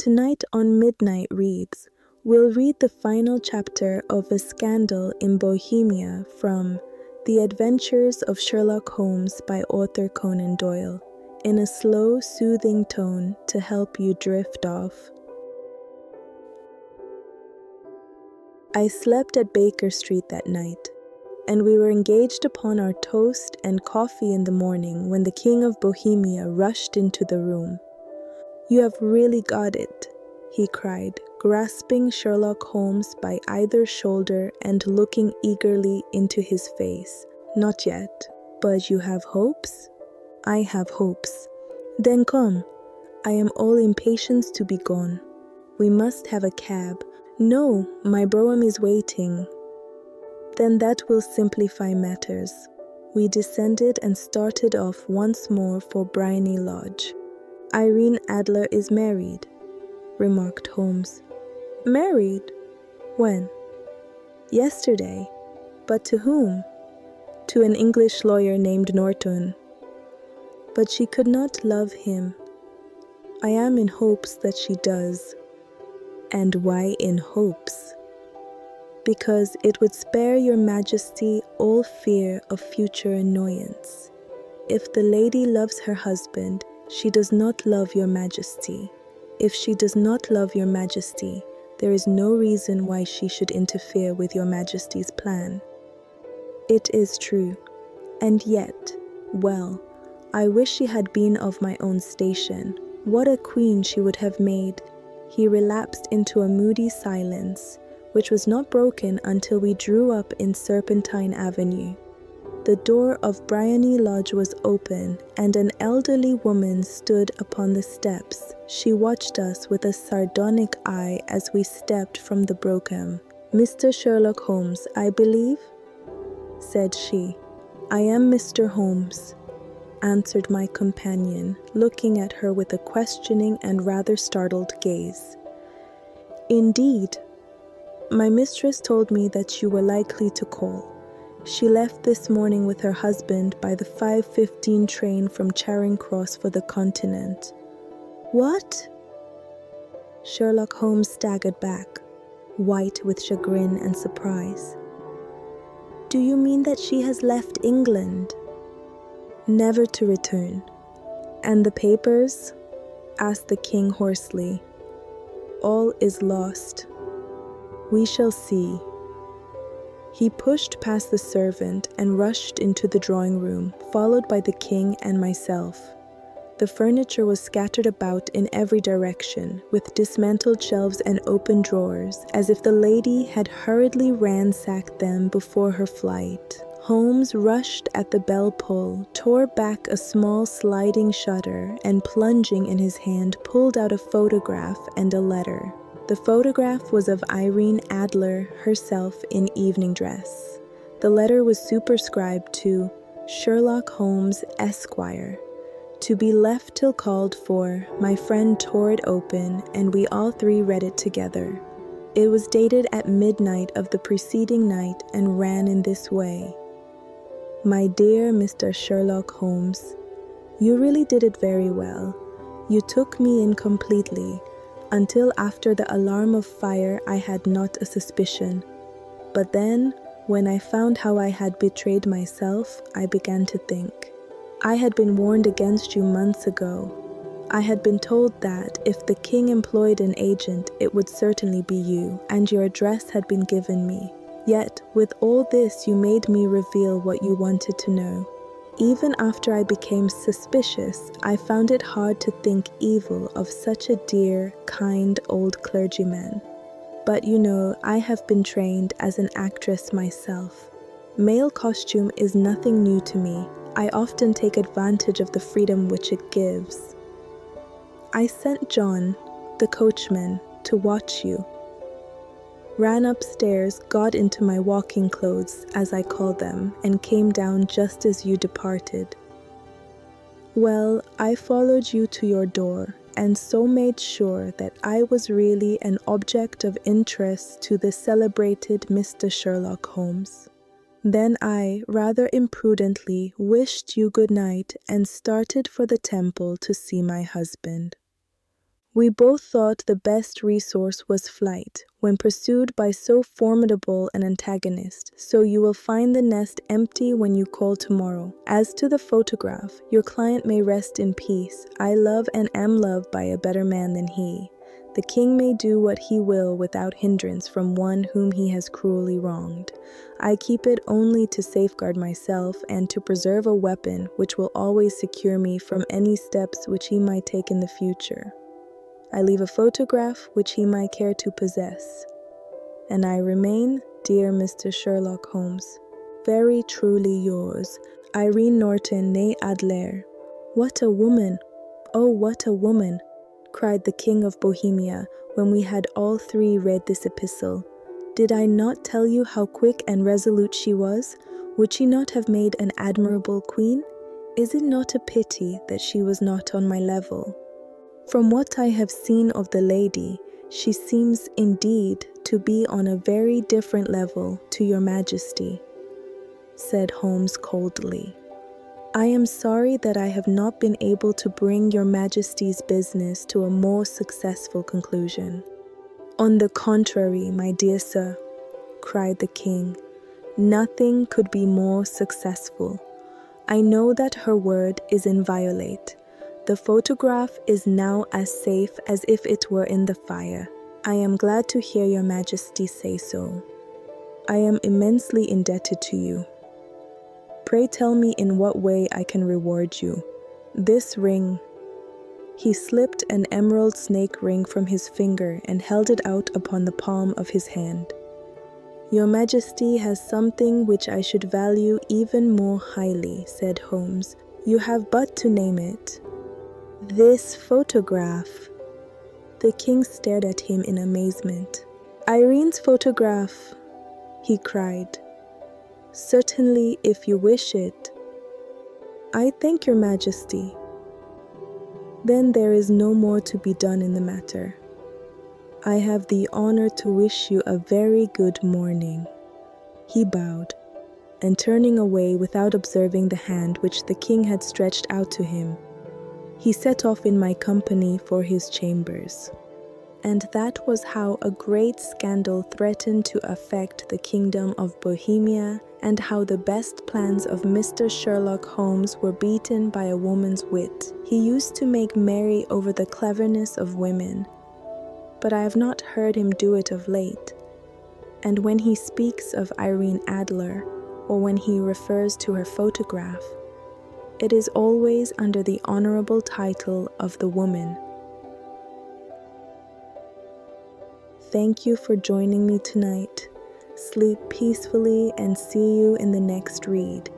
Tonight on Midnight Reads, we'll read the final chapter of A Scandal in Bohemia from The Adventures of Sherlock Holmes by author Conan Doyle, in a slow, soothing tone to help you drift off. I slept at Baker Street that night, and we were engaged upon our toast and coffee in the morning when the King of Bohemia rushed into the room. "You have really got it," he cried, grasping Sherlock Holmes by either shoulder and looking eagerly into his face. "Not yet. But you have hopes?" "I have hopes." "Then come. I am all impatience to be gone. We must have a cab." "No, my brougham is waiting." "Then that will simplify matters." We descended and started off once more for Briony Lodge. "Irene Adler is married," remarked Holmes. "Married? When?" "Yesterday. But to whom?" "To an English lawyer named Norton." "But she could not love him." "I am in hopes that she does." "And why in hopes?" "Because it would spare your Majesty all fear of future annoyance. If the lady loves her husband, she does not love your Majesty. If she does not love your Majesty, there is no reason why she should interfere with your Majesty's plan." "It is true. And yet, well, I wish she had been of my own station. What a queen she would have made." He relapsed into a moody silence, which was not broken until we drew up in Serpentine Avenue. The door of Briony Lodge was open, and an elderly woman stood upon the steps. She watched us with a sardonic eye as we stepped from the brougham. "Mr. Sherlock Holmes, I believe?" said she. "I am Mr. Holmes," answered my companion, looking at her with a questioning and rather startled gaze. "Indeed? My mistress told me that you were likely to call. She left this morning with her husband by the 5:15 train from Charing Cross for the Continent." "What?" Sherlock Holmes staggered back, white with chagrin and surprise. "Do you mean that she has left England?" "Never to return." "And the papers?" asked the king hoarsely. "All is lost. We shall see." He pushed past the servant and rushed into the drawing room, followed by the king and myself. The furniture was scattered about in every direction, with dismantled shelves and open drawers, as if the lady had hurriedly ransacked them before her flight. Holmes rushed at the bell pull, tore back a small sliding shutter, and plunging in his hand, pulled out a photograph and a letter. The photograph was of Irene Adler herself in evening dress. The letter was superscribed to Sherlock Holmes, Esquire. To be left till called for. My friend tore it open, and we all three read it together. It was dated at midnight of the preceding night and ran in this way: "My dear Mr. Sherlock Holmes, you really did it very well. You took me in completely. Until after the alarm of fire I had not a suspicion. But then, when I found how I had betrayed myself, I began to think. I had been warned against you months ago. I had been told that if the king employed an agent, it would certainly be you, and your address had been given me. Yet, with all this, you made me reveal what you wanted to know. Even after I became suspicious, I found it hard to think evil of such a dear, kind old clergyman. But you know, I have been trained as an actress myself. Male costume is nothing new to me. I often take advantage of the freedom which it gives. I sent John, the coachman, to watch you. Ran upstairs, got into my walking clothes, as I call them, and came down just as you departed. Well, I followed you to your door, and so made sure that I was really an object of interest to the celebrated Mr. Sherlock Holmes. Then I, rather imprudently, wished you good night and started for the temple to see my husband. We both thought the best resource was flight when pursued by so formidable an antagonist, so you will find the nest empty when you call tomorrow. As to the photograph, your client may rest in peace. I love and am loved by a better man than he. The king may do what he will without hindrance from one whom he has cruelly wronged. I keep it only to safeguard myself and to preserve a weapon which will always secure me from any steps which he might take in the future. I leave a photograph which he might care to possess. And I remain, dear Mr. Sherlock Holmes, very truly yours, Irene Norton née Adler. What a woman! Oh, what a woman! Cried the King of Bohemia when we had all three read this epistle. Did I not tell you how quick and resolute she was? Would she not have made an admirable queen? Is it not a pity that she was not on my level? From what I have seen of the lady, she seems indeed to be on a very different level to your Majesty, said Holmes coldly. I am sorry that I have not been able to bring your Majesty's business to a more successful conclusion. On the contrary, my dear sir, cried the king, nothing could be more successful. I know that her word is inviolate. The photograph is now as safe as if it were in the fire. I am glad to hear your Majesty say so. I am immensely indebted to you. Pray tell me in what way I can reward you. This ring. He slipped an emerald snake ring from his finger and held it out upon the palm of his hand. Your Majesty has something which I should value even more highly, said Holmes. You have but to name it. This photograph. The king stared at him in amazement. Irene's photograph, he cried. Certainly, if you wish it. I thank your Majesty. Then there is no more to be done in the matter. I have the honor to wish you a very good morning. He bowed, and turning away without observing the hand which the king had stretched out to him, he set off in my company for his chambers. And that was how a great scandal threatened to affect the kingdom of Bohemia, and how the best plans of Mr. Sherlock Holmes were beaten by a woman's wit. He used to make merry over the cleverness of women, but I have not heard him do it of late. And when he speaks of Irene Adler, or when he refers to her photograph, it is always under the honorable title of the woman. Thank you for joining me tonight. Sleep peacefully and see you in the next read.